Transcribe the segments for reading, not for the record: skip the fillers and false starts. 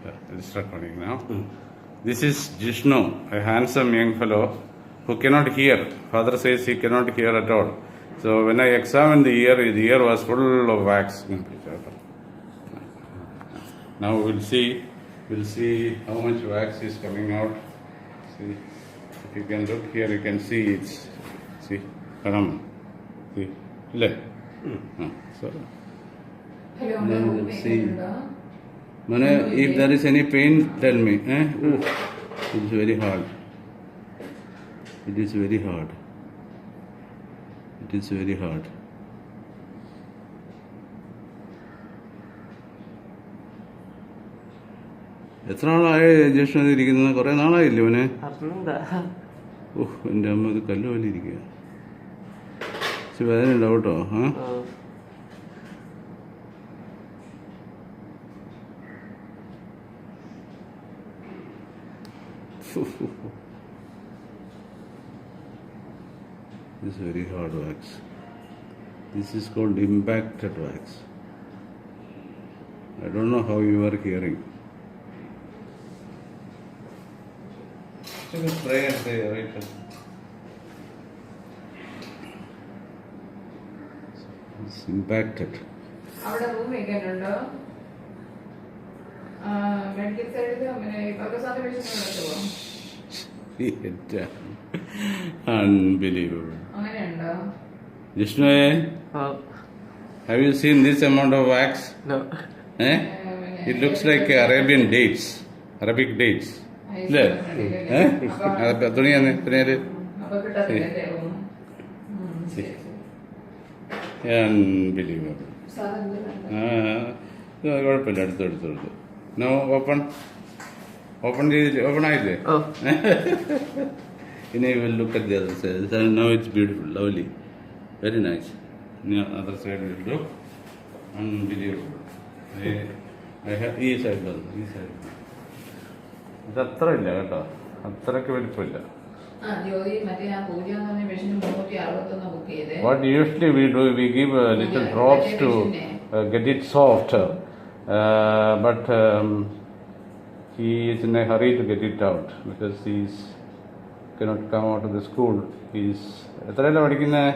It's recording now. This is Jishnu, a handsome young fellow who cannot hear. Father says he cannot hear at all. So when I examined the ear was full of wax. Now we'll see how much wax is coming out. See, if you can look here, you can see it's, see, see, so then we'll see. Mane, if there is any pain, tell me. It's very hard. It is very hard. It is very hard. എത്ര നാളായി ജ്യേഷ്ഠ ഇരിക്കുന്നത്? കുറെ നാളായില്ലേ അവനെ? എൻ്റെ അമ്മ ഇത് കല്ല് പോലെ ഇരിക്കുക. വേദന ഉണ്ടാവും കേട്ടോ. This is very hard wax. This is called impacted wax. I don't know how you are hearing. Take a spray and say, right? It's impacted. അവിടെ റൂം വെക്കാനുണ്ടോ? മെഡിക്കൽ സൈഡിൽ പകസാന്റെ പേഷ്യന്റ് Unbelievable. അങ്ങനെയുണ്ടോ? Jishnu, have you seen this amount of wax? No. It looks like Arabic dates. Unbelievable. കുഴപ്പമില്ല, അടുത്തെടുത്തു. No open ആയില്ലേ? ഇനി will look at the other side. Now it's beautiful, lovely, very nice. Other side will look unbelievable. I have ഈ side ഇത് അത്ര ഇല്ല കേട്ടോ, അത്രയ്ക്ക് വലിപ്പമില്ല. What usually we do, we give little drops to get it soft, but he is in a hurry to get it out because he cannot come out of the school. He's എത്രയല്ല പഠിക്കുന്നത്?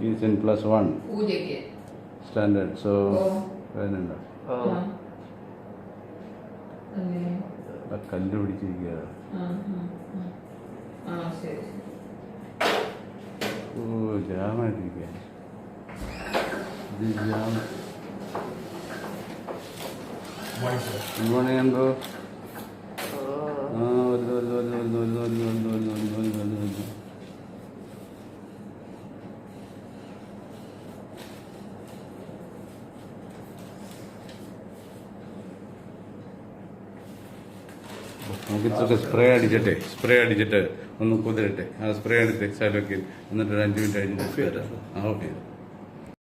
He's in +1 standard. So വേദനയുണ്ടോ? കല്ല് പിടിച്ചിരിക്കുക. ജാമായിട്ടിരിക്കുക. ഇത് jam മണിയുണ്ടോ? നമുക്കിതൊക്കെ spray അടിച്ചിട്ട് ഒന്ന് കുതിരട്ടെ. ആ spray എടുത്ത് സൈലൊക്കെ എന്നിട്ട് 5 minute കഴിഞ്ഞിട്ട് ഓക്കെ.